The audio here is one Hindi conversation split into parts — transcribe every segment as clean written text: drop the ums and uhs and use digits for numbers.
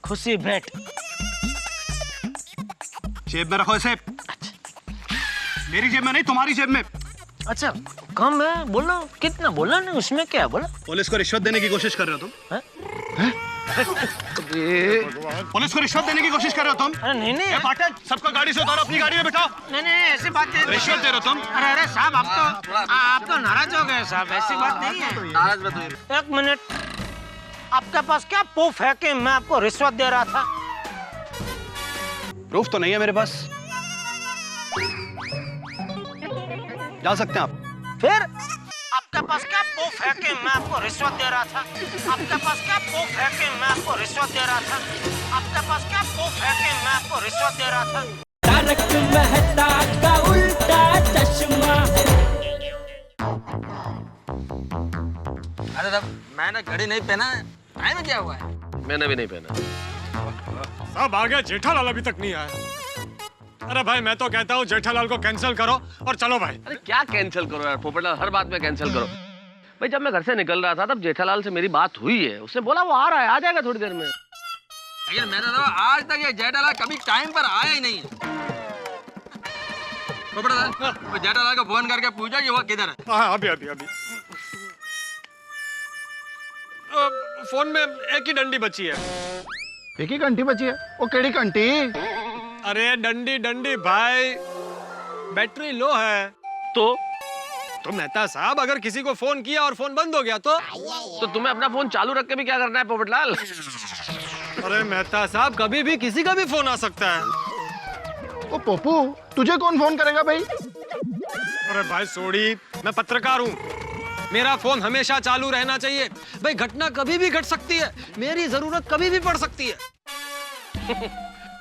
खुशी भेंट। जेब में रखो इसे। मेरी जेब में नहीं, तुम्हारी जेब में। अच्छा कम है, बोलो कितना, बोला ना, उसमें क्या बोला? पुलिस को रिश्वत देने की कोशिश कर रहे हो तुम? पुलिस को रिश्वत देने की कोशिश कर रहे हो तुम? अरे नहीं नहीं पाठक, सबको गाड़ी से उतारो, अपनी गाड़ी में बिठाओ। नहीं नहीं ऐसी बात नहीं। रिश्वत दे रहे हो तुम? अरे अरे साहब आप तो नाराज हो गए साहब, ऐसी बात नहीं है। नाराज मत होइए। एक मिनट, आपके पास क्या प्रूफ है कि मैं आपको रिश्वत दे रहा था? प्रूफ तो नहीं है मेरे पास। जा सकते हैं आप। फिर आपके पास क्या प्रूफ है कि मैं आपको रिश्वत दे रहा था? आपके पास क्या प्रूफ है कि मैं आपको रिश्वत दे रहा था? आपके पास क्या प्रूफ है कि मैं आपको रिश्वत दे रहा था? तारक मेहता का उल्टा चश्मा। अरे तब मैंने घड़ी नहीं पहना है, टाइम क्या हुआ है? मैंने भी नहीं पहना। सब आ गए, जेठालाल अभी तक नहीं आया। अरे भाई मैं तो कहता हूँ जेठालाल को कैंसिल करो और चलो भाई। अरे क्या कैंसिल करो यार पोपटलाल, हर बात में कैंसिल करो। भाई जब मैं घर से निकल रहा था तब जेठालाल से मेरी बात हुई है, उसने बोला वो आ रहा है, आ जाएगा थोड़ी देर में। लेकिन मैंने तो आज तक ये जेठालाल कभी टाइम पर आया ही नहीं है। तो जेठालाल को फोन करके पूछा कि वो किधर है। हाँ अभी अभी अभी फोन में एक ही डंडी बची है। एक ही घंटी बची है? वो केड़ी घंटी? अरे डंडी डंडी भाई, बैटरी लो है। तो मेहता साहब अगर किसी को फोन किया और फोन बंद हो गया तो तुम्हें अपना फोन चालू रख के भी क्या करना है पोपटलाल? अरे मेहता साहब कभी भी किसी का भी फोन आ सकता है। ओ पप्पू, तुझे कौन फोन करेगा भाई? अरे भाई सोड़ी, मैं पत्रकार हूँ, मेरा फोन हमेशा चालू रहना चाहिए। भाई घटना कभी भी घट सकती है, मेरी जरूरत कभी भी पड़ सकती है।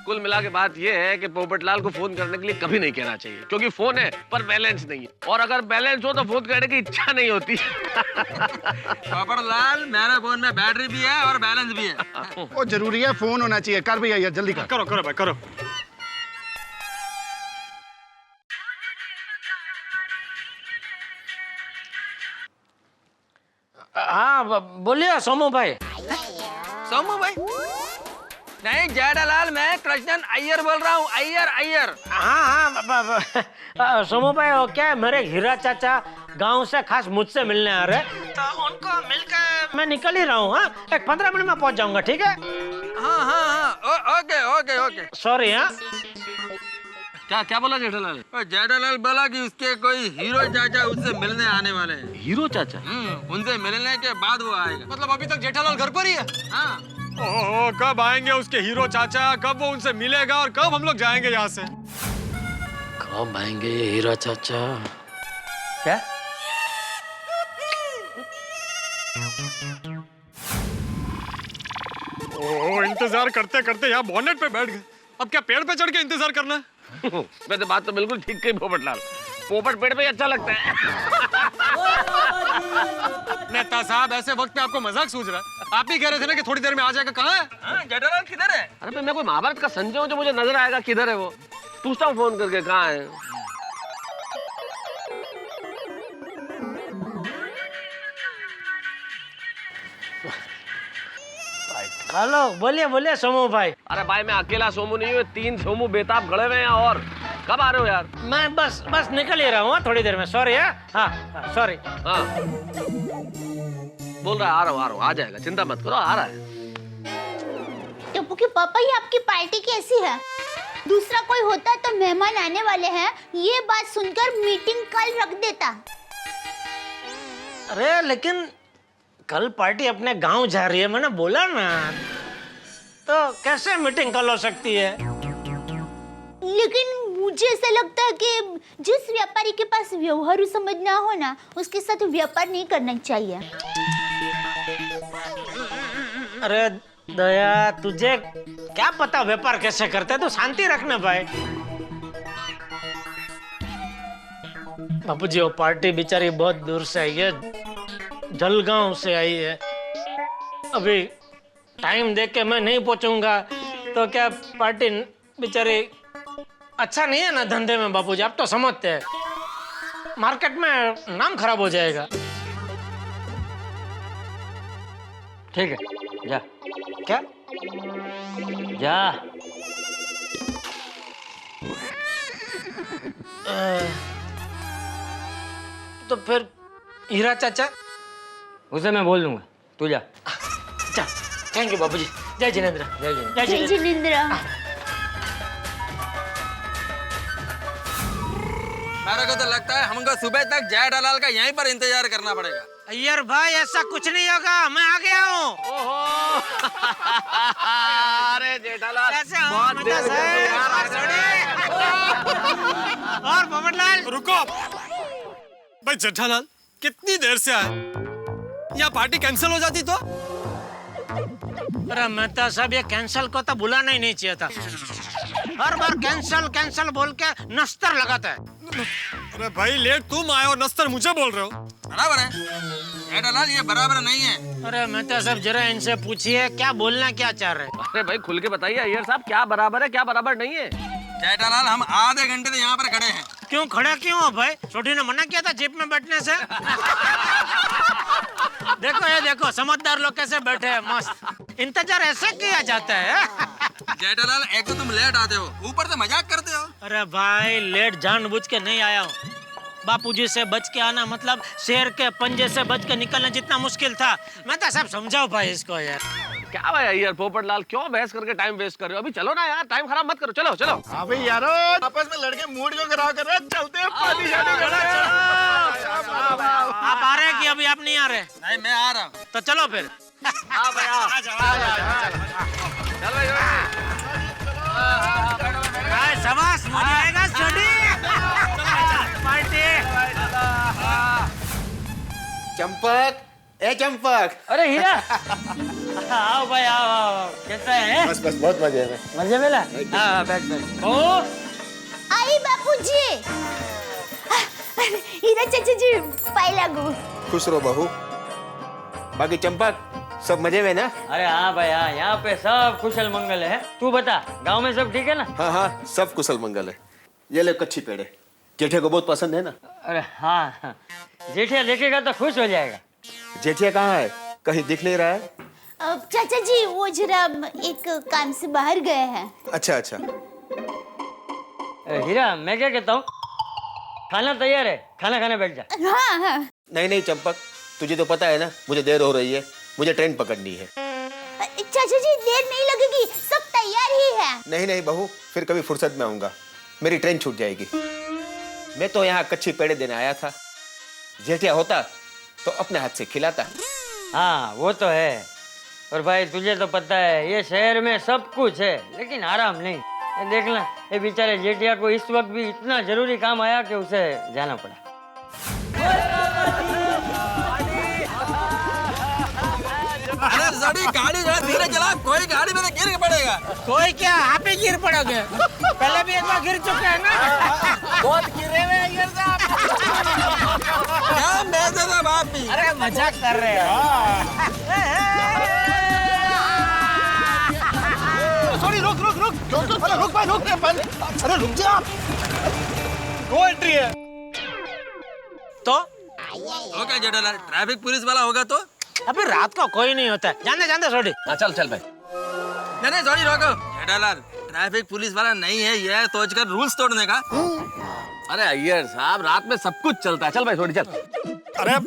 कुल मिला के बात ये है कि पोपटलाल को फोन करने के लिए कभी नहीं कहना चाहिए, क्योंकि फोन है पर बैलेंस नहीं है, और अगर बैलेंस हो तो फोन करने की इच्छा नहीं होती। पोपटलाल, मेरे फोन में बैटरी भी है और बैलेंस भी है। वो जरूरी है, फोन होना चाहिए। कर भैया यार, जल्दी कर। करो करो भाई करो। हाँ बोलिए सोमू भाई। सोमू भाई नहीं, जेठालाल, मैं कृष्णन अय्यर बोल रहा हूँ। अय्यर अय्यर। हाँ सोमू भाई, वो क्या है, मेरे हीरा चाचा गांव से खास मुझसे मिलने आ रहे, तो उनको मिलकर मैं निकल ही रहा हूँ। हाँ एक 15 मिनट में पहुंच जाऊंगा, ठीक है? हाँ, ओके ओके ओके। सॉरी। हाँ क्या क्या बोला जेठालाल? जेठालाल बोला कि उसके कोई हीरो चाचा उससे मिलने आने वाले हैं। हीरो चाचा? उनसे मिलने के बाद वो आएगा। मतलब अभी तक जेठालाल घर पर ही है? हाँ। ओहो, कब आएंगे उसके हीरो चाचा, कब वो उनसे मिलेगा और कब हम लोग जाएंगे यहाँ से? कब आएंगे ये हीरा चाचा? क्या? ओहो, इंतजार करते करते यहाँ बॉनेट पे बैठ गए। अब क्या पेड़ पे चढ़ के इंतजार करना है? वैसे बात तो बिल्कुल ठीक कही पोपटलाल, पोपट पेड़ पे ही अच्छा लगता है। नेता साहब ऐसे वक्त पे आपको मजाक सूझ रहा है? आप ही कह रहे थे ना कि थोड़ी देर में आ जाएगा। कहाँ है? जेठालाल किधर है? अरे भाई मैं कोई महाभारत का संजय हूँ जो मुझे नजर आएगा किधर है वो? पूछता हूँ फोन करके कहाँ है। हेलो, बोलिए बोलिए सोमू भाई। अरे भाई मैं अकेला सोमू नहीं हूँ, 3 सोमू बेताब गड़े हुए हैं। और कब आ रहे हो यार? मैं बस निकल ही रहा हूँ थोड़ी देर में। सॉरी। हाँ सॉरी। हाँ बोल रहा है आ रहा हूँ, आ जाएगा, चिंता मत करो, आ रहा है। टप्पू के पापा, ये आपकी पार्टी कैसी है? दूसरा कोई होता तो मेहमान आने वाले हैं, ये बात सुनकर मीटिंग कल रख देता। अरे लेकिन कल पार्टी अपने गांव जा रही है, मैंने बोला ना, तो कैसे मीटिंग कल हो सकती है? लेकिन मुझे ऐसा लगता है कि जिस व्यापारी के पास व्यवहारू समझ ना हो ना, उसके साथ व्यापार नहीं करना चाहिए। अरे दया, तुझे क्या पता व्यापार कैसे करते हैं? तू शांति रखना भाई। बापूजी, वो पार्टी बेचारी बहुत दूर से आई है, जलगांव से आई है। अभी टाइम देख के मैं नहीं पहुंचूंगा तो क्या पार्टी बेचारी अच्छा नहीं है ना धंधे में बापूजी, आप तो समझते हैं, मार्केट में नाम खराब हो जाएगा। ठीक है, जा। क्या? जा। तो फिर हीरा चाचा? उसे मैं बोल दूंगा, तू जा। चल, थैंक यू बाबूजी। जय जिनेंद्र। जय जय। जय जय जिनेंद्र। जिनेंद्र। मेरे को तो लगता है हमको सुबह तक जेठालाल का यहीं पर इंतजार करना पड़ेगा। अय्यर भाई ऐसा कुछ नहीं होगा, मैं आ गया हूँ। ओहो अरे जेठालाल कैसे हो? बहुत मजा देर से? से यार और पोपटलाल? रुको भाई जेठालाल, कितनी देर से आए? यहाँ पार्टी कैंसिल हो जाती तो? अरे मेहता साहब, ये कैंसल को तो बुलाना ही नहीं चाहिए था। हर बार कैंसल कैंसल बोल के नस्तर लगाता है। अरे भाई लेट तुम आए और नस्तर मुझे बोल रहे हो? बराबर है जेठालाल, ये बराबर नहीं है। अरे मेहता साहब, जरा इनसे पूछिए क्या बोलना क्या चाह रहे हैं। अरे भाई खुल के बताइए अय्यर साहब, क्या बराबर है क्या बराबर नहीं है? जेठालाल हम आधे घंटे से यहाँ पर खड़े हैं। क्यों खड़ा क्यों हो भाई? छोटी ने मना किया था जीप में बैठने से। देखो ये देखो, समझदार लोग कैसे बैठे हैं, मस्त। इंतजार ऐसे किया जाता है। जेठालाल एक तो तुम लेट आते हो, ऊपर से मजाक करते हो। अरे भाई लेट जानबूझ के नहीं आया हूँ। बापूजी से बच के आना मतलब शेर के पंजे से बच के निकलना जितना मुश्किल था। मैं तो सब समझाओ भाई इसको यार। क्या भाई अय्यर पोपटलाल, क्यों बहस करके टाइम वेस्ट कर रहे हो? अभी चलो ना यार, टाइम खराब मत करो। चलो चलो। हाँ भाई यारो, आपस में लड़के मूड को खराब कर रहे हैं, चलते हैं पार्टी शादी चलो, करने। आप आ रहे हैं कि अभी आप नहीं आ रहे? नहीं मैं आ रहा हूँ। तो चलो फिर। हाँ भाई आओ। चल भाई भाई शाबाश, मजा आएगा छोटी। पार्टी। चंपक, ए चंपक। अरे हीरा, आओ भाई आओ आओ। कैसा है? बस बस बहुत मजे में। मजे में ला। हाँ बैठ बैठ। ओ आई बापूजी। हीरा चाचा जी पाई लागू। खुश रहो बहू। बाकी चंपक सब मजे में ना? अरे हाँ भाई हाँ, यहाँ पे सब कुशल मंगल है। तू बता, गांव में सब ठीक है ना? हाँ हाँ सब कुशल मंगल है। ये ले कच्ची पेड़े, जेठे को बहुत पसंद है ना? अरे हाँ हाँ, जेठिया देखेगा तो खुश हो जाएगा। जेठिया कहाँ है? कहीं दिख नहीं रहा है। चाचा जी वो जरा एक काम से बाहर गए हैं। अच्छा अच्छा। हीरा मैं क्या कहता हूँ, खाना तैयार है, खाना खाने बैठ जा। हाँ हाँ। नहीं नहीं चंपक, तुझे तो पता है ना मुझे देर हो रही है, मुझे ट्रेन पकड़नी है। चाचा जी देर नहीं लगेगी, सब तैयार ही है। नहीं नहीं बहू, फिर कभी फुर्सत में आऊंगा, मेरी ट्रेन छूट जाएगी। मैं तो यहाँ कच्ची पेड़े देने आया था, जेठिया होता तो अपने हाथ से खिलाता। हाँ वो तो है। और भाई तुझे तो पता है ये शहर में सब कुछ है लेकिन आराम नहीं। ये देखना, ये बेचारे जेठिया को इस वक्त भी इतना जरूरी काम आया कि उसे जाना पड़ा। अरे जड़ी गाड़ी जरा धीरे चला, कोई गाड़ी में गिर पड़ेगा। कोई क्या, आप ही गिर पड़ोगे? पहले भी एक बार गिर चुके हैं ना। बहुत गिरे हुए हैं ये साहब। क्या मैसे था बाप भी। अरे मजाक कर रहे हो। सॉरी, रुक रुक रुक रुक रुक रुक भाई, रुक बंद। अरे रुक जा, नो एंट्री है। तो ओके जेठालाल, ट्रैफिक पुलिस वाला होगा तो? अभी रात को कोई नहीं होता है, जानते छोड़ी। हाँ चल चल भाई। नहीं सॉरी रोको जेठालाल, ट्रैफिक पुलिस वाला नहीं है ये सोचकर रूल्स तोड़ने का। अरे अय्यर साहब, रात में सब कुछ चलता है। चल भाई थोड़ी चल। अरे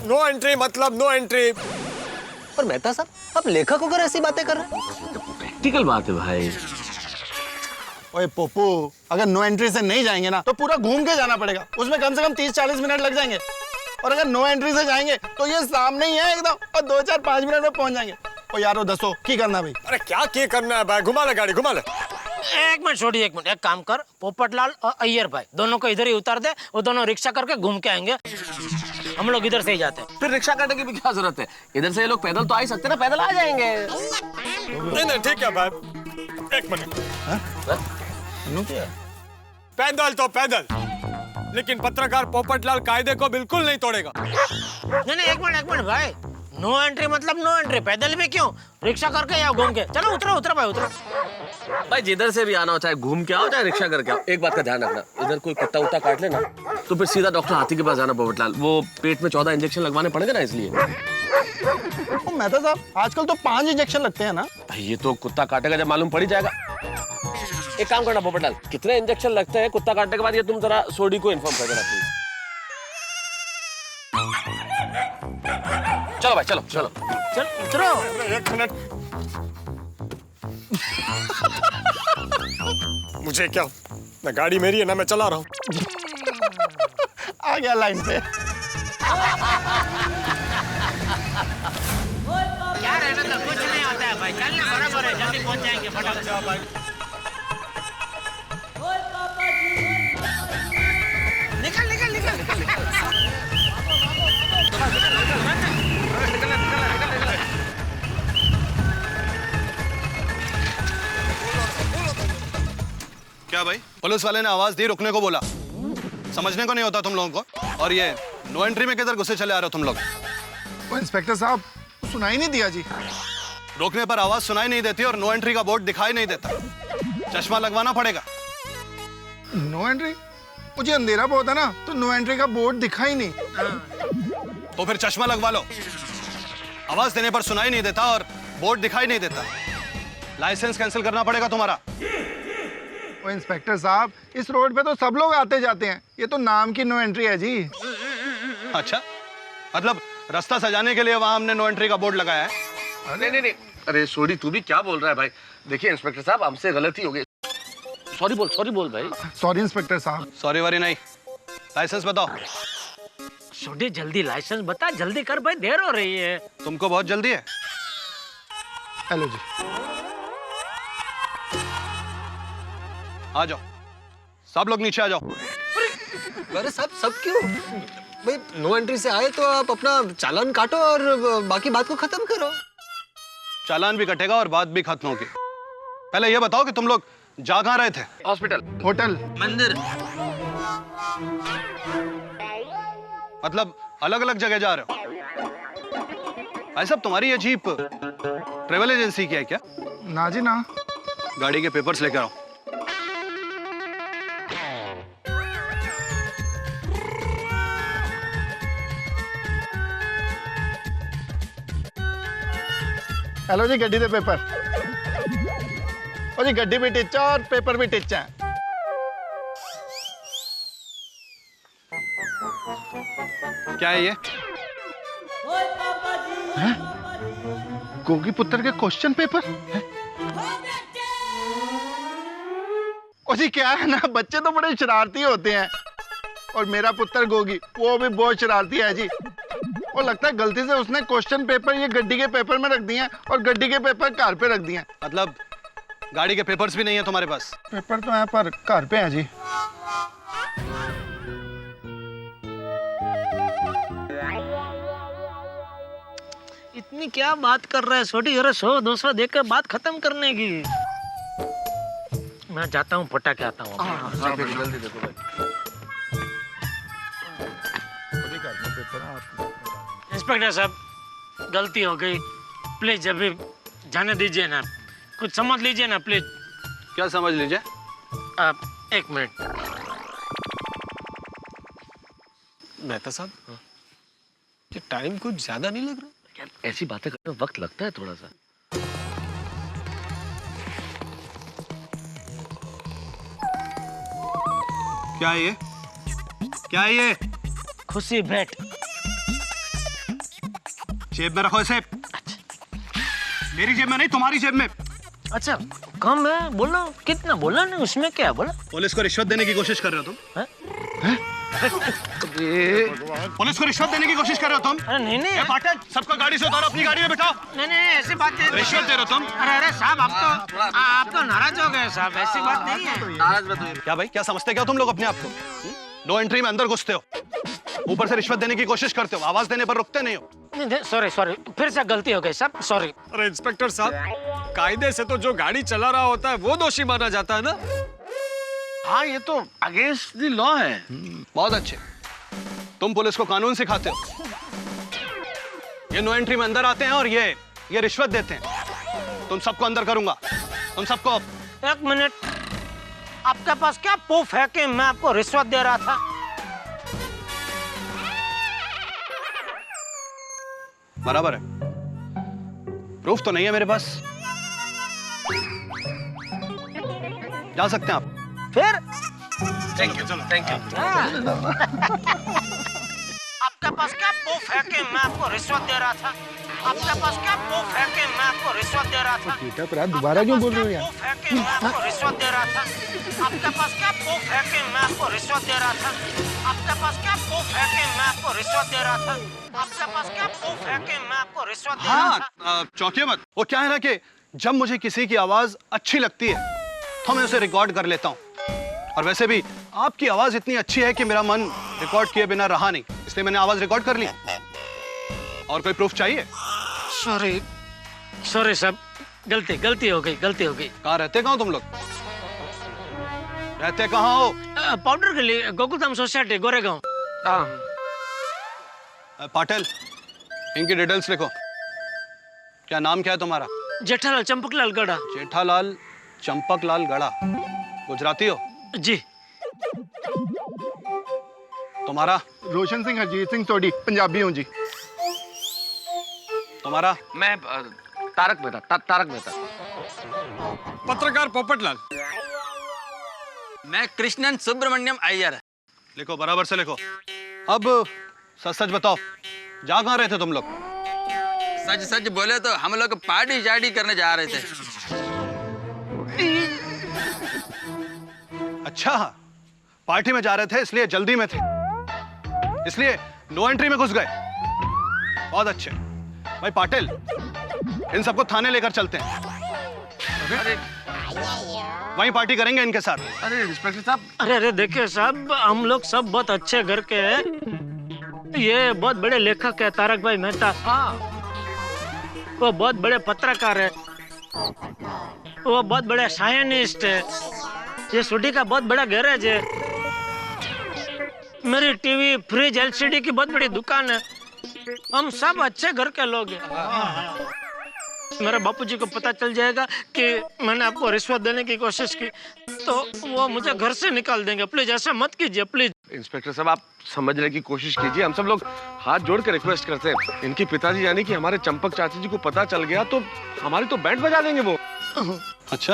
नो एंट्री मतलब नो एंट्री। पर मेहता साहब, आप लेखक होकर ऐसी बातें कर रहे हैं? प्रैक्टिकल बात है भाई। ओए पोपू, अगर नो एंट्री से नहीं जाएंगे ना तो पूरा घूम के जाना पड़ेगा, उसमें कम से कम 30-40 मिनट लग जाएंगे। और अगर नो एंट्री से जाएंगे तो ये सामने ही है एकदम, और 2-4-5 मिनट में पहुंच जाएंगे। ओ यारो दसो की करना भाई? अरे क्या करना है भाई, घुमा ले गाड़ी, घुमा ले। एक मिनट छोड़ी, एक मिनट। एक काम कर, पोपटलाल और अय्यर भाई दोनों को इधर ही उतार दे, वो दोनों रिक्शा करके घूम के आएंगे। हम लोग इधर से ही जाते हैं। फिर रिक्शा करने की भी क्या जरूरत है? इधर से ये लोग पैदल तो आ ही सकते ना, पैदल आ जाएंगे। नहीं ठीक है भाई, एक मिनट। पैदल तो पैदल, लेकिन पत्रकार पोपटलाल कायदे को बिल्कुल नहीं तोड़ेगा। नहीं एक मिनट भाई, नो एंट्री मतलब नो एंट्री। पैदल भी क्यों, रिक्शा करके या घूम के। चलो उतरो भाई, उतरो। भाई जिधर से भी आना हो, चाहे घूम के आओ चाहे रिक्शा करके आओ, एक बात का ध्यान रखना, इधर कोई कुत्ता उत्ता काट लेना तो फिर सीधा डॉक्टर हाथी के पास जाना पोपटलाल। वो पेट में 14 इंजेक्शन लगवाने पड़ेंगे ना, इसलिए। मेहता साहब आजकल तो 5 इंजेक्शन लगते हैं ना। ये तो कुत्ता काटेगा जब मालूम पड़ ही जाएगा। एक काम करना पोपटलाल, कितने इंजेक्शन लगते हैं कुत्ता काटने के बाद, ये तुम जरा सोडी को इन्फॉर्म कर देना प्लीज। चलो भाई, चलो चलो चल उतरो। एक मिनट। मुझे क्या, ना गाड़ी मेरी है ना मैं चला रहा हूँ। आ गया लाइन पे। क्या रहना तो कुछ नहीं होता है भाई, चलना बराबर है, जल्दी पहुंच जाएंगे फटाफट। निकल निकल निकल निकल क्या भाई, पुलिस वाले ने आवाज दी, रुकने को बोला, समझने को नहीं होता तुम लोगों को? और ये नो एंट्री में किधर घुसे चले आ रहे हो तुम लोग? वो इंस्पेक्टर साहब सुनाई नहीं दिया जी। रोकने पर आवाज सुनाई नहीं देती और नो एंट्री का बोर्ड दिखाई नहीं देता, चश्मा लगवाना पड़ेगा। No entry? मुझे अंधेरा बहुत है ना, तो नो एंट्री का बोर्ड दिखा ही नहीं। तो फिर चश्मा लगवा लो, आवाज देने पर सुनाई नहीं देता और बोर्ड दिखाई नहीं देता, लाइसेंस कैंसिल करना पड़ेगा तुम्हारा। वो इंस्पेक्टर साहब इस रोड पे तो सब लोग आते जाते हैं, ये तो नाम की नो एंट्री है जी। अच्छा, मतलब रास्ता सजाने के लिए वहां हमने नो एंट्री का बोर्ड लगाया है? नहीं नहीं नहीं, अरे सोडी तू भी क्या बोल रहा है भाई? देखिए इंस्पेक्टर साहब, हमसे गलती हो गई, सॉरी बोल भाई। सॉरी इंस्पेक्टर साहब। सॉरी वारी नहीं, लाइसेंस बताओ। छोटी जल्दी लाइसेंस बता, जल्दी कर भाई, देर हो रही है। तुमको बहुत जल्दी है? हेलो जी। आ जाओ, सब लोग नीचे आ जाओ। अरे साहब सब क्यों भाई? नो एंट्री से आए तो आप अपना चालान काटो और बाकी बात को खत्म करो। चालान भी कटेगा और बात भी खत्म होगी। पहले ये बताओ कि तुम लोग जा कहाँ रहे थे? हॉस्पिटल, होटल, मंदिर। मतलब अलग अलग जगह जा रहे हो? भाई साहब तुम्हारी ये जीप ट्रेवल एजेंसी की है क्या? ना जी ना। गाड़ी के पेपर्स लेकर आओ। हेलो जी, गड्डी दे पेपर। और जी गड्डी भी टिच्चा और पेपर भी टिच्चा है। क्या है ये? गोगी पुत्र के क्वेश्चन पेपर? और जी क्या है ना, बच्चे तो बड़े शरारती होते हैं और मेरा पुत्र गोगी वो भी बहुत शरारती है जी। और लगता है गलती से उसने क्वेश्चन पेपर ये गड्डी के पेपर में रख दिए हैं और गड्डी के पेपर कार पे रख दिए हैं। मतलब गाड़ी के पेपर्स भी नहीं है तुम्हारे पास? पेपर तो यहाँ पर कार पे है जी। इतनी क्या बात कर रहा है छोटी, अरे 100-200 देकर बात खत्म करने की। मैं जाता हूँ, पटा के आता हूँ। जल्दी देखो भाई। इंस्पेक्टर साहब गलती हो गई, प्लीज अभी जाने दीजिए ना, कुछ समझ लीजिए ना प्लीज। क्या समझ लीजिए? आप एक मिनट। मेहता साहब ये टाइम कुछ ज्यादा नहीं लग रहा? यार ऐसी बातें करने में वक्त लगता है थोड़ा सा। क्या है ये? क्या है ये? खुशी भेंट। जेब में रखो इसे। मेरी जेब में नहीं, तुम्हारी जेब में। अच्छा कम है, बोलो कितना बोला ना, उसमें क्या बोला? पुलिस को रिश्वत देने की कोशिश कर रहे हो तुम? पुलिस को रिश्वत देने की कोशिश कर रहे हो तुम? अरे नहीं नहीं पाठक, सबको गाड़ी से उतारो, अपनी गाड़ी में बिठाओ। नहीं नहीं ऐसी बात नहीं। रिश्वत दे रहे हो तुम? अरे साहब आप तो नाराज हो गए साहब, ऐसी बात नहीं है। नाराज मत होइए। क्या भाई, क्या समझते क्या तुम लोग अपने आप को? नो एंट्री में अंदर घुसते हो, ऊपर से रिश्वत देने की कोशिश करते हो, आवाज देने पर रुकते नहीं हो। सॉरी फिर से गलती हो गई साहब, सॉरी। अरे इंस्पेक्टर साहब, कायदे से तो जो गाड़ी चला रहा होता है वो दोषी माना जाता है ना? हाँ ये तो अगेंस्ट द लॉ है। बहुत अच्छे, तुम पुलिस को कानून सिखाते हो। ये नो एंट्री में अंदर आते हैं और ये रिश्वत देते हैं। तुम सबको अंदर करूंगा, तुम सबको। एक मिनट, आपके पास क्या प्रूफ है कि मैं आपको रिश्वत दे रहा था? बराबर है, प्रूफ तो नहीं है मेरे पास। जा सकते हैं आप। फिर थैंक यू थैंक यू। आपके पास क्या प्रूफ है कि मैं आपको रिश्वत दे रहा था? आपके पास क्या प्रूफ है कि मैं आपको रिश्वत दे रहा था? बेटा पर आप दोबारा क्यों बोल रहे हो यार? प्रूफ है कि मैं आपको रिश्वत दे रहा था? आपके पास क्या प्रूफ है कि मैं आपको रिश्वत दे रहा था? आपके पास क्या प्रूफ है कि मैं आपको रिश्वत दे रहा था? आपके पास क्या प्रूफ है कि मैं आपको रिश्वत दे रहा था? हाँ, चौंकिए मत। वो क्या है ना कि जब मुझे किसी की आवाज अच्छी लगती है तो मैं उसे रिकॉर्ड कर लेता हूँ। और वैसे भी आपकी आवाज इतनी अच्छी है कि मेरा मन रिकॉर्ड किए बिना रहा नहीं, इसलिए मैंने आवाज रिकॉर्ड कर ली। और कोई प्रूफ चाहिए? सॉरी सॉरी साहब, गलती हो गई। कहाँ रहते कहाँ तुम लोग? रहते कहाँ हो? पाउडर के लिए गोकुलधाम सोसाइटी, गोरेगांव। पाटिल, इनकी डिटेल्स लिखो। क्या नाम क्या है तुम्हारा? जेठालाल चंपकलाल गड़ा। जेठालाल चंपकलाल गड़ा। गुजराती हो? जी। तुम्हारा? रोशन सिंह हरजीत सिंह सोडी, पंजाबी हूँ जी। तुम्हारा? मैं तारक मेहता, तारक मेहता। पत्रकार पोपटलाल। मैं कृष्णन सुब्रमण्यम अय्यर। लिखो, बराबर से लिखो। अब सच सच बताओ, जा कहाँ रहे थे तुम लोग? सच सच बोले तो हम लोग पार्टी शार्टी करने जा रहे थे। अच्छा, पार्टी में जा रहे थे इसलिए जल्दी में थे, इसलिए नो एंट्री में घुस गए। बहुत अच्छे भाई पाटिल, इन सबको थाने लेकर चलते हैं। अरे वहीं पार्टी करेंगे इनके साथ। अरे इंस्पेक्टर साहब, अरे देखिए साहब, हम लोग सब बहुत अच्छे घर के हैं। ये बहुत बड़े लेखक है तारक भाई मेहता। हाँ, वो बहुत बड़े पत्रकार है, वो बहुत बड़े साइंटिस्ट है। ये सोडी का बहुत बड़ा गैरेज है। मेरी टीवी, फ्रिज, एलसीडी की बहुत बड़ी दुकान है। हम सब अच्छे घर के लोग हैं। मेरे बापूजी को पता चल जाएगा कि मैंने आपको रिश्वत देने की कोशिश की तो वो मुझे घर से निकाल देंगे। प्लीज ऐसा मत कीजिए, प्लीज। इंस्पेक्टर साहब आप समझने की कोशिश कीजिए। हम सब लोग हाथ जोड़ के रिक्वेस्ट करते हैं। इनके पिताजी यानी कि हमारे चंपक चाचा जी को पता चल गया तो हमारी तो बैंड बजा देंगे वो। अच्छा,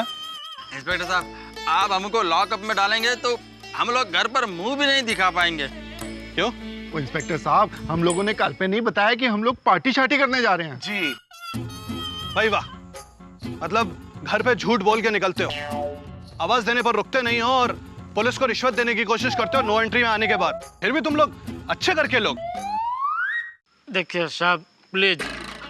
इंस्पेक्टर साहब, आप हमको लॉकअप में डालेंगे तो हम लोग घर पर मुंह भी नहीं दिखा पाएंगे। क्यों? वो इंस्पेक्टर साहब, हम लोगों ने कल पे नहीं बताया कि हम लोग पार्टी शार्टी करने जा रहे हैं। जी भाई वाह, मतलब घर पे झूठ बोल के निकलते हो, आवाज देने पर रुकते नहीं हो और पुलिस को रिश्वत देने की कोशिश करते हो नो एंट्री में आने के बाद। फिर भी तुम लोग अच्छे करके लोग। देखिए साहब, प्लीज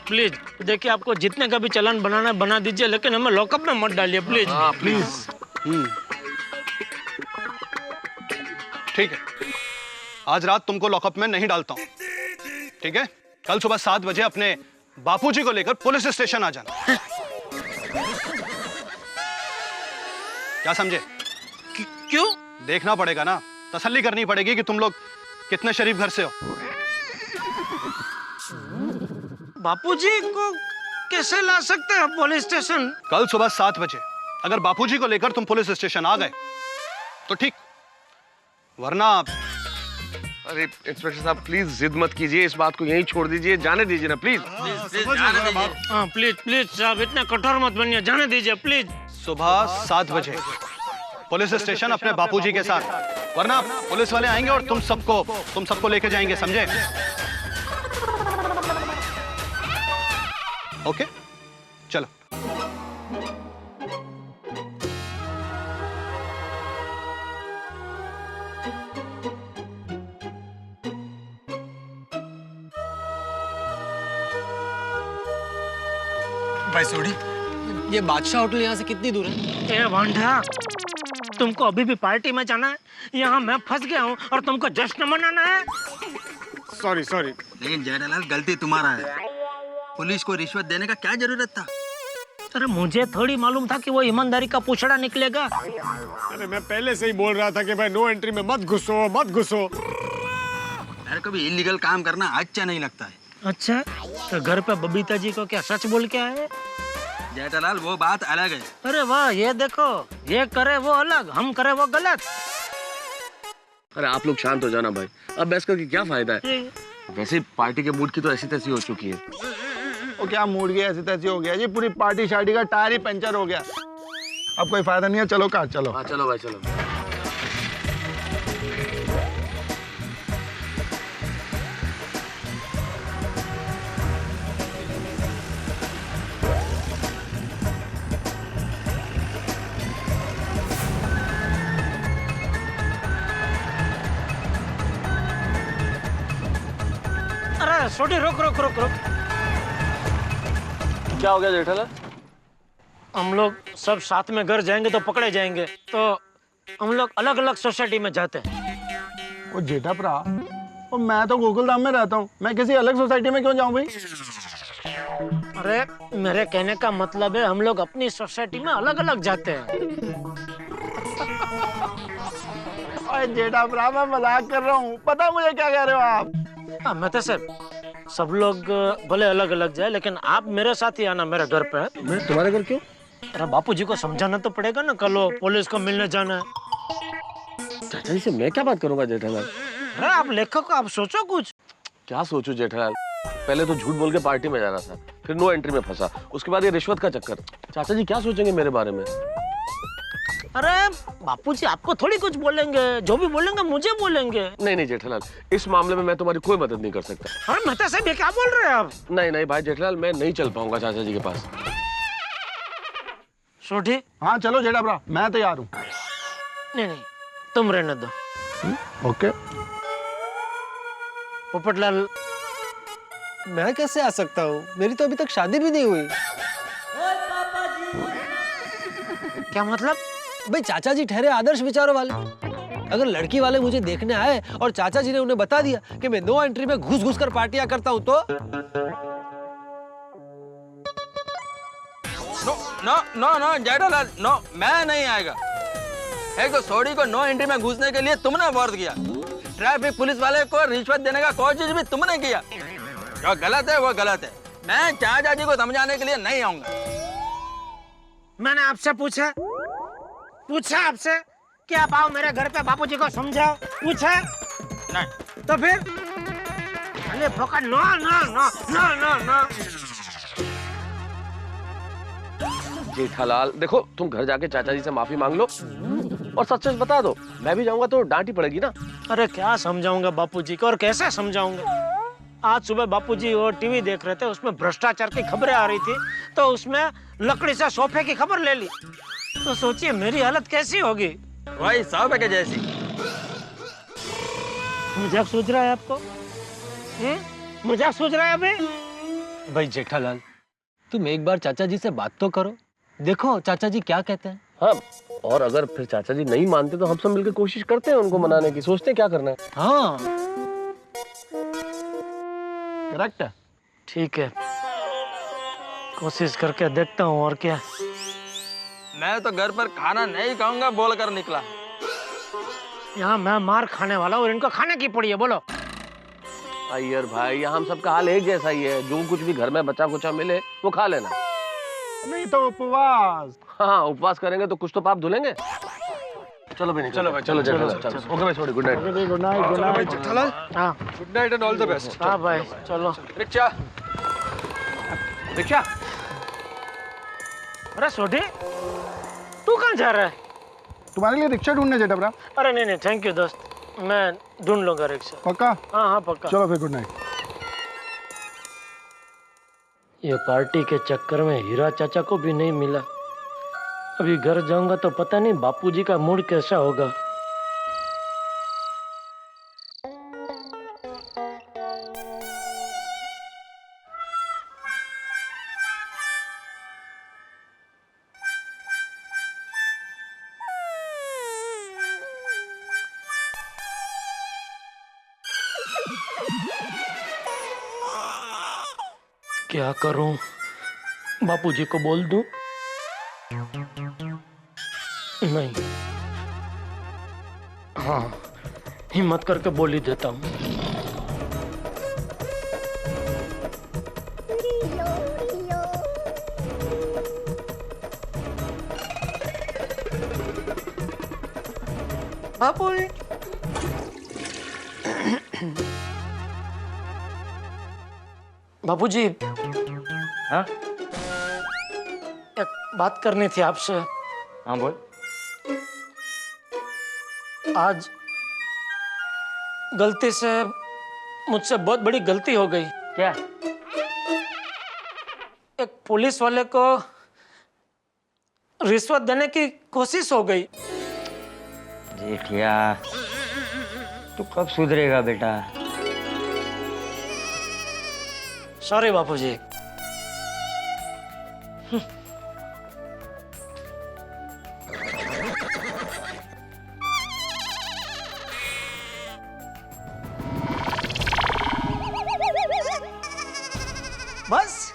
प्लीज, देखिए आपको जितने का भी चालान बनाना बना दीजिए, लेकिन हमें लॉकअप में मत डालिए, प्लीज। प्लीज। ठीक है, आज रात तुमको लॉकअप में नहीं डालता हूं, ठीक है? कल सुबह 7 बजे अपने बापूजी को लेकर पुलिस स्टेशन आ जाना। क्या समझे? क्यों? देखना पड़ेगा ना, तसल्ली करनी पड़ेगी कि तुम लोग कितने शरीफ घर से हो। बापूजी को कैसे ला सकते हैं पुलिस स्टेशन? कल सुबह 7 बजे अगर बापूजी को लेकर तुम पुलिस स्टेशन आ गए तो ठीक, वरना। अरे इंस्पेक्टर साहब प्लीज जिद मत कीजिए, इस बात को यहीं छोड़ दीजिए, जाने दीजिए ना प्लीज। हाँ प्लीज प्लीज साहब, इतना कठोर मत बनिए, जाने दीजिए प्लीज। सुबह 7 बजे पुलिस स्टेशन अपने बापूजी के साथ, वरना पुलिस वाले आएंगे और तुम सबको लेके जाएंगे, समझे? ओके, चलो। भाई सोडी, ये बादशाह होटल यहाँ से कितनी दूर है? ए वांडा, तुमको अभी भी पार्टी में जाना है? यहाँ मैं फंस गया हूँ और तुमको जश्न मनाना है? Sorry sorry. लेकिन जेठालाल, गलती तुम्हारा है। पुलिस को रिश्वत देने का क्या जरूरत था? अरे मुझे थोड़ी मालूम था कि वो ईमानदारी का पूछड़ा निकलेगा। अरे मैं पहले से ही बोल रहा था कि भाई नो एंट्री में मत घुसो मत घुसो। यार कभी इलीगल काम करना अच्छा नहीं लगता है। अच्छा, तो घर पे बबीता जी को क्या सच बोल के आए? जेठालाल वो बात अलग है। अरे वाह, ये देखो, ये करे वो अलग, हम करे वो गलत। अरे आप लोग शांत हो जाना भाई, अब बहस करके क्या फायदा है? वैसे ही पार्टी के मूड की तो ऐसी तैसी हो चुकी है। वो क्या मूड गया, ऐसी तैसी हो गया जी, पूरी पार्टी शार्टी का टायर ही पंचर हो गया। अब कोई फायदा नहीं है, चलो कार चलो। हाँ चलो भाई चलो। अरे छोटी रुक रुक रुक रुक। क्या हो गया जेठालाल? हम लोग सब साथ में घर जाएंगे तो पकड़े जाएंगे, तो हम लोग अलग अलग सोसाइटी में जाते हैं। वो जेठा भरा, वो मैं तो गोकुलधाम में रहता हूँ, मैं किसी अलग सोसाइटी में क्यों जाऊँ भाई? अरे मेरे कहने का मतलब है हम लोग अपनी सोसाइटी में अलग अलग जाते हैं। अरे जेठा भरा, मैं मजाक कर रहा हूँ, पता मुझे क्या कह रहे हो आप? हाँ मैं तो सब लोग भले अलग अलग जाए, लेकिन आप मेरे साथ ही आना मेरे घर पे। मैं तुम्हारे घर क्यों? अरे बापूजी को समझाना तो पड़ेगा ना, कल वो पुलिस को मिलने जाना है। चाचा जी से मैं क्या बात करूंगा जेठालाल? अरे आप लेखक, आप सोचो कुछ। क्या सोचूं जेठालाल? पहले तो झूठ बोल के पार्टी में जाना था, फिर नो एंट्री में फंसा, उसके बाद ये रिश्वत का चक्कर। चाचा जी क्या सोचेंगे मेरे बारे में? अरे बापूजी आपको थोड़ी कुछ बोलेंगे, जो भी बोलेंगे मुझे बोलेंगे। नहीं नहीं जेठालाल, इस मामले में मैं तुम्हारी कोई मदद नहीं कर सकता। अरे मेहता साहब ये क्या बोल रहे हैं आप? नहीं नहीं भाई जेठालाल, मैं नहीं चल पाऊंगा चाचा जी के पास। सोठी? हाँ चलो जेठा भरा, मैं तैयार हूँ। नहीं नहीं तुम रहने दो। ओके। पोपटलाल, मैं कैसे आ सकता हूँ? मेरी तो अभी तक शादी भी नहीं हुई। क्या मतलब? भाई चाचा जी ठहरे आदर्श विचारों वाले। अगर लड़की वाले मुझे देखने आए और चाचा जी ने उन्हें बता दिया कि मैं नो एंट्री में घुस घुस कर पार्टियां करता हूँ, तो no no no Jethalal, no, मैं नहीं आएगा। एक तो सोडी को नो एंट्री में घुसने के लिए तुमने फोर्स किया, ट्रैफिक पुलिस वाले को रिश्वत देने का कोशिश भी तुमने किया। जो गलत है वो गलत है। मैं चाचा जी को समझाने के लिए नहीं आऊंगा। मैंने आपसे पूछा आपसे कि आप आओ मेरे घर पे, बापूजी को समझाओ, पूछा नहीं तो फिर अरे फोका, no no no no no no. Jethalal देखो, तुम घर जाके चाचा जी से माफी मांग लो और सच सच बता दो। मैं भी जाऊंगा तो डांट ही पड़ेगी ना। अरे क्या समझाऊंगा बापूजी को, और कैसे समझाऊंगा? आज सुबह बापूजी वो टीवी देख रहे थे, उसमें भ्रष्टाचार की खबरें आ रही थी, तो उसमें लकड़ी से सोफे की खबर ले ली, तो सोचिए मेरी हालत कैसी होगी। वही सोफे के जैसी। मजाक सोच रहा है आपको? मजाक सोच रहा है अभी? भाई जेठालाल, तुम एक बार चाचा जी से बात तो करो, देखो चाचा जी क्या कहते हैं। हाँ, और अगर फिर चाचा जी नहीं मानते तो हम सब मिलकर कोशिश करते हैं उनको मनाने की, सोचते हैं क्या करना है। हाँ करेक्ट है। ठीक है, कोशिश करके देखता हूँ, और क्या। मैं तो घर पर खाना नहीं खाऊंगा बोलकर निकला। यहाँ मैं मार खाने वाला हूँ और इनको खाने की पड़ी है, बोलो। अय्यर भाई, यहाँ हम सबका हाल एक जैसा ही है, जो कुछ भी घर में बचा कुचा मिले वो खा लेना। नहीं तो उपवास। हाँ उपवास करेंगे तो कुछ तो पाप धुलेंगे। चलो भाई, चलो भाई, चलो जेठालाल, चलो। ओके भाई, sorry, good night. Good night. Good night Jethalal, हाँ good night and all the best. हाँ भाई चलो। Rickshaw, rickshaw. अरे सोठी, तू कहाँ जा रहा है? तुम्हारे लिए रिक्शा ढूंढने जेठा भरा। अरे नहीं नहीं थैंक यू दोस्त, मैं ढूंढ लूंगा रिक्शा। पक्का? हाँ हाँ पक्का। चलो फिर गुड नाइट। ये पार्टी के चक्कर में हीरा चाचा को भी नहीं मिला। अभी घर जाऊंगा तो पता नहीं बापूजी का मूड कैसा होगा। क्या करूं? बापूजी को बोल दूं? नहीं, हाँ हिम्मत करके बोल ही देता हूं। बापू बापूजी, हाँ एक बात करनी थी आपसे। हाँ बोल। आज गलती से मुझसे बहुत बड़ी गलती हो गई। क्या? एक पुलिस वाले को रिश्वत देने की कोशिश हो गई। जेठिया, तू कब सुधरेगा बेटा? सॉरी बापूजी। बस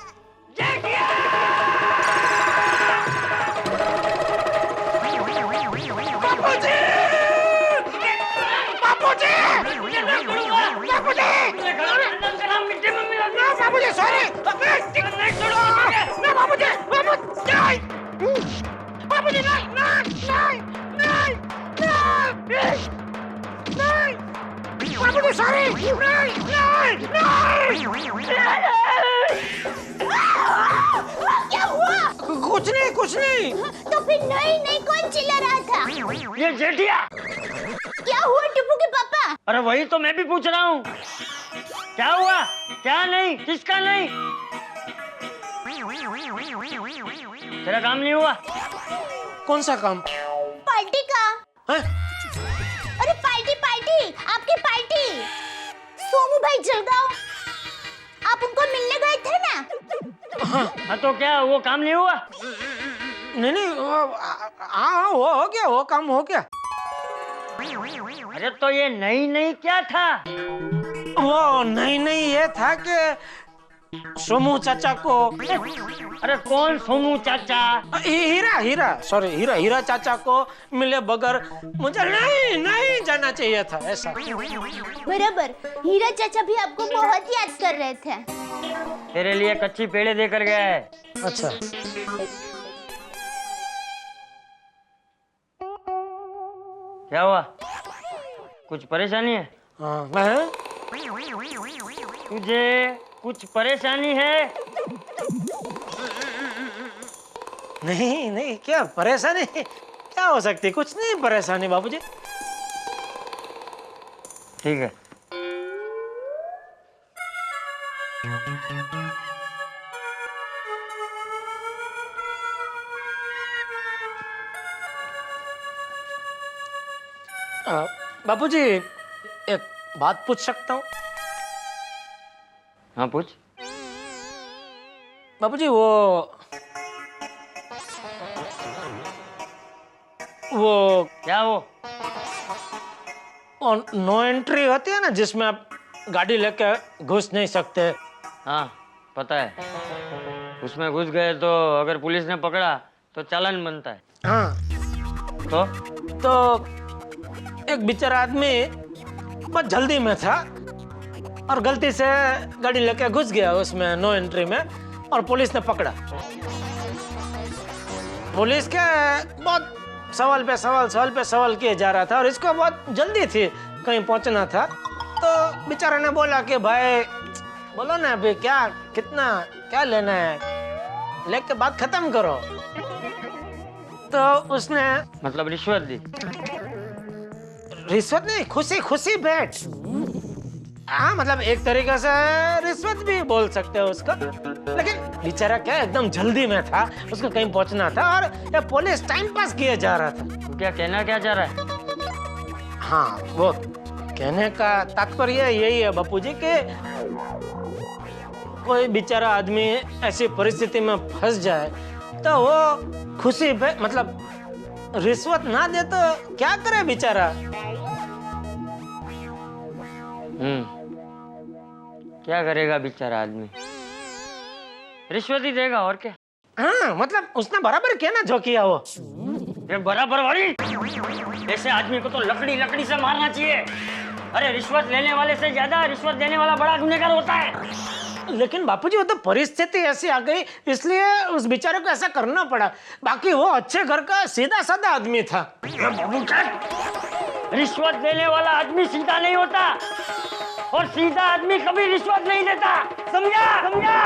क्या हुआ? कुछ नहीं, कुछ नहीं। तो फिर नहीं नहीं कौन चिल्ला रहा था? ये जेठिया। क्या हुआ टिप्पू के पापा? अरे वही तो मैं भी पूछ रहा हूँ। क्या हुआ? क्या नहीं? किसका नहीं? तेरा काम नहीं हुआ? कौन सा काम? पार्टी का। है? अरे पार्टी पार्टी, आपकी पार्टी। सोमू भाई जलगांव, आप उनको मिलने गए थे ना? हाँ तो क्या वो काम नहीं हुआ? नहीं नहीं, हाँ हो गया, वो काम हो गया। अरे तो ये नहीं नहीं क्या था? वो नहीं नहीं ये था कि सोमू चाचा को, अरे कौन सोमू चाचा? हीरा हीरा सॉरी हीरा चाचा को मिले बगैर मुझे नहीं नहीं जाना चाहिए था, ऐसा। बराबर, हीरा चाचा भी आपको बहुत याद कर रहे थे। तेरे लिए कच्ची पेड़े देकर गया है। अच्छा, क्या हुआ? कुछ परेशानी है? हाँ मैं तुझे कुछ परेशानी है? नहीं नहीं, क्या परेशानी क्या हो सकती? कुछ नहीं परेशानी बाबूजी। ठीक है। बापूजी, एक बात पूछ सकता हूँ? हाँ पूछ। बापूजी, वो क्या वो? नो एंट्री होती है ना, जिसमें आप गाड़ी लेके घुस नहीं सकते। हाँ पता है। उसमें घुस गए तो अगर पुलिस ने पकड़ा तो चालान बनता है। हाँ तो एक बेचारा आदमी बहुत जल्दी में था और गलती से गाड़ी लेके घुस गया उसमें नो एंट्री में, और पुलिस ने पकड़ा। पुलिस के बहुत सवाल पे सवाल किए जा रहा था और इसको बहुत जल्दी थी, कहीं पहुंचना था। तो बेचारा ने बोला कि भाई बोलो ना अभी क्या लेना है, लेके बात खत्म करो। तो उसने मतलब रिश्वत दी? रिश्वत नहीं, खुशी भेंट। हाँ मतलब एक तरीके से रिश्वत भी बोल सकते हो उसको, लेकिन बेचारा क्या एकदम जल्दी में था, उसको कहीं पहुंचना था और ये पुलिस टाइम पास किए जा रहा था। तू क्या कहना क्या चाह रहा है? हाँ, वो कहने का तात्पर्य यही है बापूजी कि कोई बेचारा आदमी ऐसी परिस्थिति में फंस जाए तो वो खुशी पे मतलब रिश्वत ना दे तो क्या करे बेचारा। क्या करेगा बेचारा आदमी? रिश्वत ही देगा और क्या। हाँ मतलब उसने बराबर किया ना जो किया वो। ये बराबर वाली, ऐसे आदमी को तो लकड़ी से मारना चाहिए। अरे रिश्वत लेने वाले से ज्यादा रिश्वत देने वाला बड़ा गुनहगार होता है। लेकिन बापूजी वो तो परिस्थिति ऐसी आ गई, इसलिए उस बेचारे को ऐसा करना पड़ा। बाकी वो अच्छे घर का सीधा साधा आदमी था। रिश्वत देने वाला आदमी सीधा नहीं होता, और सीधा आदमी कभी रिश्वत नहीं देता, समझा समझा?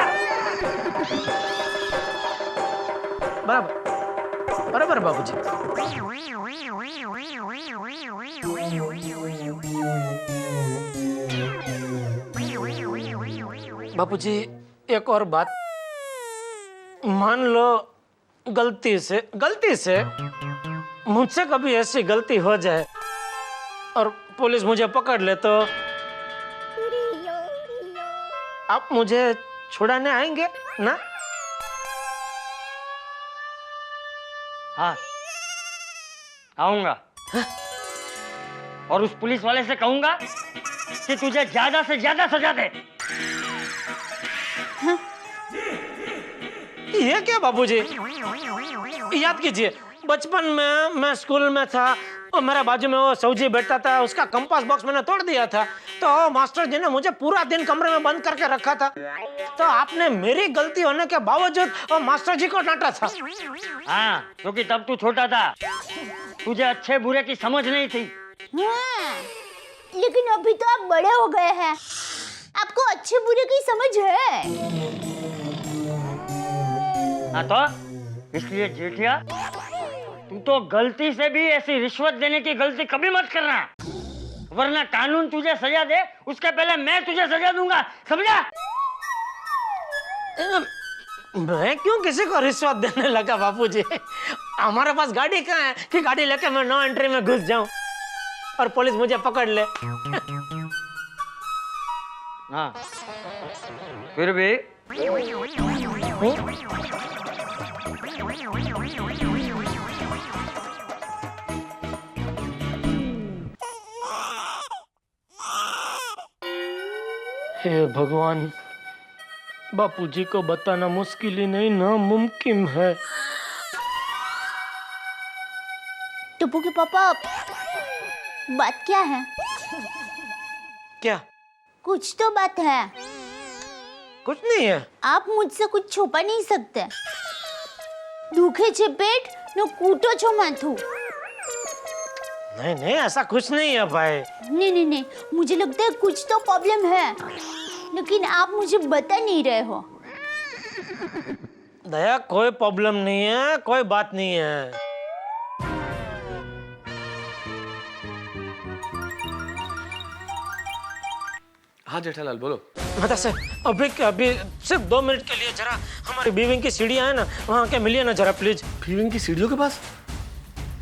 बराबर बराबर बाबूजी। बाबूजी एक और बात, मान लो गलती से मुझसे कभी ऐसी गलती हो जाए और पुलिस मुझे पकड़ ले तो आप मुझे छुड़ाने आएंगे ना? हाँ आऊंगा। और उस पुलिस वाले से कहूंगा कि तुझे ज्यादा से ज्यादा सजा दे। ये क्या बाबूजी? याद कीजिए, बचपन में मैं स्कूल में था और मेरे बाजू में वो सौजी बैठता था, उसका कंपास बॉक्स मैंने तोड़ दिया था तो मास्टर जी ने मुझे पूरा दिन कमरे में बंद करके रखा था। तो आपने मेरी गलती होने के बावजूद वो मास्टर जी को डांटा था। हाँ, क्योंकि तब तू छोटा था, तुझे अच्छे बुरे की समझ नहीं थी। हाँ, लेकिन अभी तो आप बड़े हो गए हैं, आपको अच्छे बुरे की समझ है। हाँ तो इसलिए जेठिया, तू तो गलती से भी ऐसी रिश्वत देने की गलती कभी मत करना, वरना कानून तुझे सजा दे उसके पहले मैं तुझे सजा दूंगा, समझा? मैं क्यों किसी को रिश्वत देने लगा बापूजी? हमारे पास गाड़ी कहाँ है कि गाड़ी लेके मैं नो एंट्री में घुस जाऊं और पुलिस मुझे पकड़ ले? हाँ, फिर भी हे भगवान, बापूजी को बताना मुश्किल ही नहीं नामुमकिन है। टप्पू के पापा, बात क्या है? क्या? कुछ तो बात है। कुछ नहीं है। आप मुझसे कुछ छुपा नहीं सकते। दुखे छे पेट न कूटो छो माथू। नहीं नहीं, ऐसा कुछ नहीं है भाई। नहीं, मुझे लगता है कुछ तो प्रॉब्लम है, लेकिन आप मुझे बता नहीं रहे हो। दया, कोई प्रॉब्लम नहीं है, कोई बात नहीं है। हाँ जेठालाल बोलो। बता सर, अभी सिर्फ 2 मिनट के लिए जरा हमारी बीविंग की सीढ़ियाँ है ना, वहाँ के मिलिए ना जरा प्लीज। फीविंग की सीढ़ियों के पास?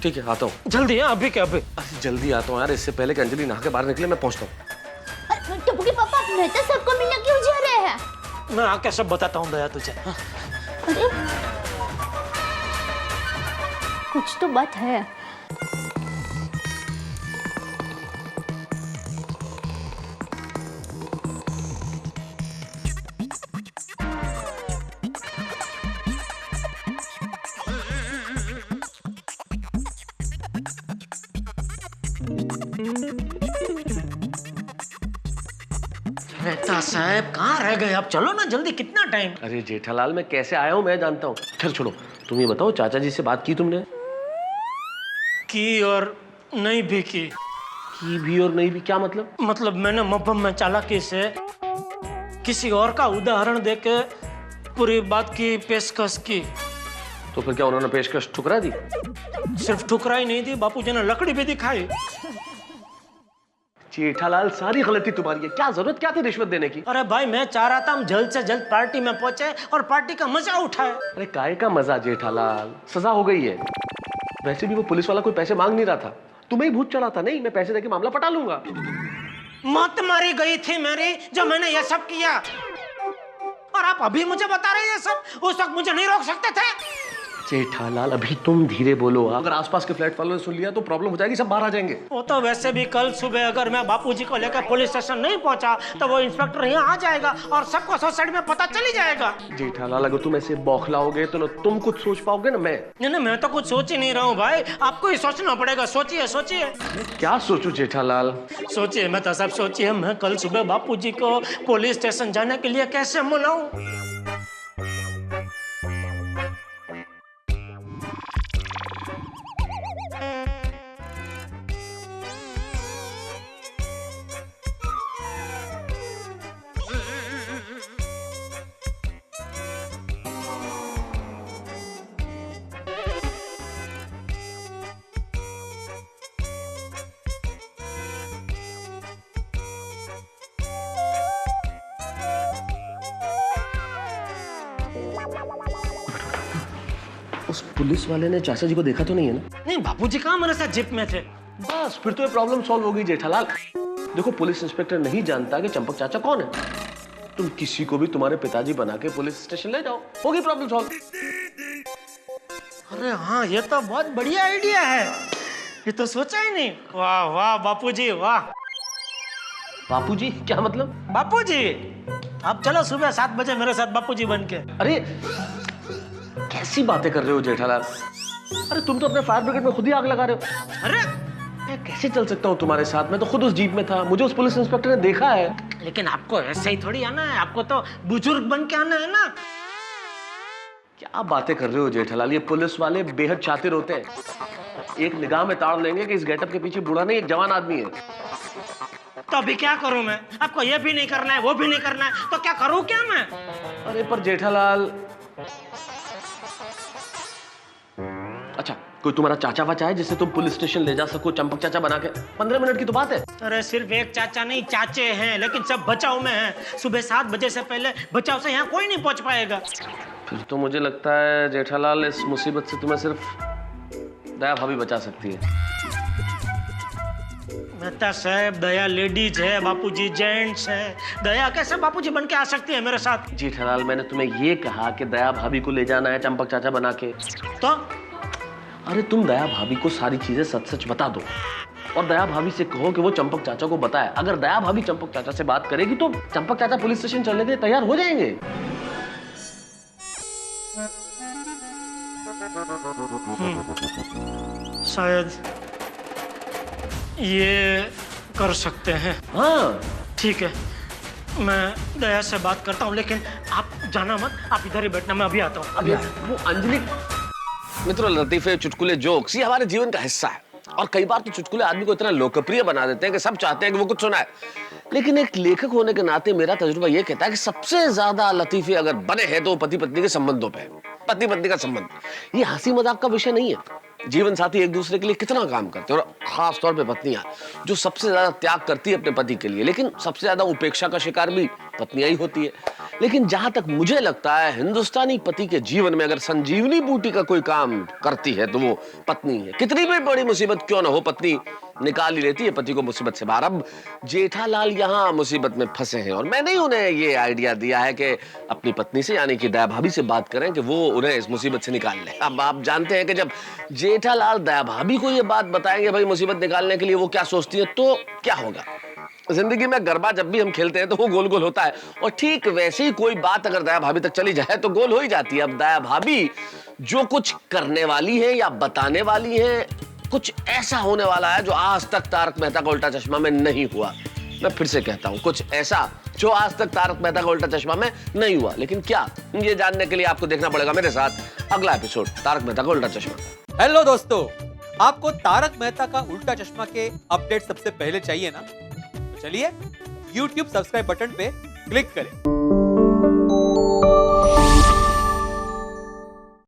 ठीक है, आता हूँ। जल्दी है, अभी के अभी। अरे जल्दी आता हूँ यार, इससे पहले कि अंजलि नहा के बाहर निकले मैं पहुँचता हूँ। टप्पू के पापा, मैं तो सबको मिलने क्यों जा रहे हैं? मैं आके सब बताता हूँ दया तुझे। अरे, कुछ तो बात है। मेहता साहब कहाँ रह गए आप? चलो ना जल्दी, कितना टाइम? अरे जेठालाल, मैं कैसे आया हूँ मैं जानता हूँ। खैर छोड़ो, तुम ये बताओ चाचा जी से बात की तुमने? की और नहीं भी की। की भी और नहीं भी क्या मतलब? मतलब मैंने मफहम में चालाकी से किसी और का उदाहरण देके पूरी बात की पेशकश की। तो फिर क्या उन्होंने पेशकश ठुकरा दी? सिर्फ ठुकराई नहीं दी, बापूजी ने लकड़ी भी दिखाई। जेठालाल, सारी गलती तुम्हारी है, क्या जरूरत क्या थी रिश्वत देने की? अरे भाई, मैं चाह रहा था हम जल्द से जल्द पार्टी में पहुंचे और पार्टी का मजा उठाए। अरे काय का मजा जेठालाल, सजा हो गई है। वैसे भी वो पुलिस वाला कोई पैसे मांग नहीं रहा था, तुम्हें ही भूत चढ़ा था। नहीं, मैं पैसे देके मामला पटा लूंगा। मौत मारी गई थी मेरी जो मैंने ये सब किया, और आप अभी मुझे बता रहे हैं ये सब? उस वक्त मुझे नहीं रोक सकते थे? जेठालाल, अभी तुम धीरे बोलो। अगर आसपास के फ्लैट वालों ने सुन लिया तो प्रॉब्लम हो जाएगी, सब बाहर आ जाएंगे। वो तो वैसे भी कल सुबह अगर मैं बापूजी को लेकर पुलिस स्टेशन नहीं पहुंचा तो वो इंस्पेक्टर यहाँ आ जाएगा और सबको सोसाइटी में पता चली जाएगा। जेठालाल, अगर तुम ऐसे बौखलाओगे तो ना तुम कुछ सोच पाओगे ना मैं। नहीं, मैं तो कुछ सोच ही नहीं रहा हूँ भाई, आपको ही सोचना पड़ेगा। सोचिए सोचिए। क्या सोचूं जेठालाल? सोचिए मैं तो सब सोचिए, मैं कल सुबह बापूजी को पुलिस स्टेशन जाने के लिए कैसे मनाऊं? उस पुलिस वाले ने चाचा जी को देखा तो नहीं है ना? नहीं, बापूजी कहाँ मेरे साथ जिप में थे। बस फिर तो ये प्रॉब्लम सॉल्व हो गई जेठालाल। देखो, पुलिस इंस्पेक्टर नहीं जानता कि चंपक चाचा कौन है। तुम किसी को भी तुम्हारे पिताजी बना के पुलिस स्टेशन ले जाओ, होगी प्रॉब्लम सॉल्व। अरे हाँ, ये तो बहुत बढ़िया आइडिया है, ये तो सोचा ही नहीं। वाह वाह बापूजी वाह। बापूजी क्या मतलब? बापूजी आप चलो सुबह 7 बजे मेरे साथ बापूजी बन के। अरे कैसी बातें कर रहे हो जेठालाल? अरे तुम तो अपने फायर ब्रिगेड में खुद ही आग लगा रहे हो। अरे मैं कैसे चल सकता हूँ तुम्हारे साथ? मैं तो खुद उस जीप में था, मुझे उस पुलिस इंस्पेक्टर ने देखा है। लेकिन आपको ऐसे ही थोड़ी आना है, आपको तो बुजुर्ग बन के आना है ना। क्या बातें कर रहे हो जेठालाल? ये पुलिस वाले बेहद शातिर होते हैं, एक निगाह में ताड़ लेंगे कि इस गेटअप के पीछे बूढ़ा नहीं एक जवान आदमी है। तो अभी क्या करूं मैं? आपको ये भी नहीं करना है, वो भी नहीं करना है, तो क्या करूं क्या मैं? अरे पर जेठालाल, अच्छा कोई तुम्हारा चाचा वाचा है जिससे तुम पुलिस स्टेशन ले जा सको चंपक चाचा बना के? 15 मिनट की तो बात है। अरे सिर्फ एक चाचा नहीं, चाचे हैं, लेकिन सब बचाव में हैं। सुबह 7 बजे से पहले बचाव से यहाँ कोई नहीं पहुंच पाएगा। फिर तो मुझे लगता है जेठालाल, इस मुसीबत से तुम्हें सिर्फ दया भाभी बचा सकती है। मेहता साहब, दया लेडीज है, बापूजी जेंट्स है। दया कैसे बापूजी बन के आ सकती है मेरे साथ? जेठालाल, मैंने तुम्हें ये कहा कि दया भाभी को ले जाना है चंपक चाचा बना के। तो अरे तुम दया भाभी को सारी चीजें सच सच बता दो और दया भाभी से कहो कि वो चंपक चाचा को बताए। अगर दया भाभी चंपक चाचा से बात करेगी तो चंपक चाचा पुलिस स्टेशन चलने के लिए तैयार हो जाएंगे। शायद ये कर सकते हैं। हाँ ठीक है, मैं दया से बात करता हूँ, लेकिन आप जाना मत, आप इधर ही बैठना, मैं अभी आता हूँ। अभी वो अंजलि। मित्रों, लतीफे, चुटकुले, जोक्स ये हमारे जीवन का हिस्सा है और कई बार तो चुटकुले आदमी को इतना लोकप्रिय बना देते हैं कि सब चाहते हैं कि वो कुछ सुनाए। लेकिन एक लेखक होने के नाते मेरा तजुर्बा ये कहता है कि सबसे ज्यादा लतीफे अगर बने हैं तो पति पत्नी के संबंधों पे, पति पत्नी का संबंध। ये हंसी मजाक का विषय नहीं है। जीवन साथी एक दूसरे के लिए कितना काम करते हैं और खास तौर पे पत्नियां जो सबसे ज्यादा त्याग करती है अपने पति के लिए, लेकिन सबसे ज्यादा उपेक्षा का शिकार भी पत्नियां ही होती है। लेकिन जहां तक मुझे लगता है, हिंदुस्तानी पति के जीवन में अगर संजीवनी बूटी का कोई काम करती है तो वो पत्नी है। कितनी भी बड़ी मुसीबत क्यों ना हो, पत्नी निकाल ही लेती है पति को मुसीबत से बाहर। अब जेठालाल यहाँ मुसीबत में फंसे हैं और मैंने ही उन्हें ये आइडिया दिया है कि अपनी पत्नी से यानी कि दया भाभी से बात करें कि वो उन्हें इस मुसीबत से निकाल ले। अब आप जानते हैं कि जब जेठालाल दया भाभी को ये बात बताएंगे भाई मुसीबत निकालने के लिए वो क्या सोचती है, तो क्या होगा। जिंदगी में गरबा जब भी हम खेलते हैं तो वो गोल गोल होता है और ठीक वैसे ही कोई बात अगर दया भाभी तक चली जाए तो गोल हो ही जाती है। अब दया भाभी जो कुछ करने वाली है या बताने वाली है, कुछ ऐसा होने वाला है जो आज तक तारक मेहता का उल्टा चश्मा में नहीं हुआ। मैं फिर से कहता हूं, कुछ ऐसा जो आज तक तारक मेहता का उल्टा चश्मा में नहीं हुआ। लेकिन क्या, ये जानने के लिए आपको देखना पड़ेगा मेरे साथ अगला एपिसोड तारक मेहता का उल्टा चश्मा। हेलो दोस्तों, आपको तारक मेहता का उल्टा चश्मा के अपडेट सबसे पहले चाहिए ना? तो चलिए YouTube सब्सक्राइब बटन पे क्लिक करें।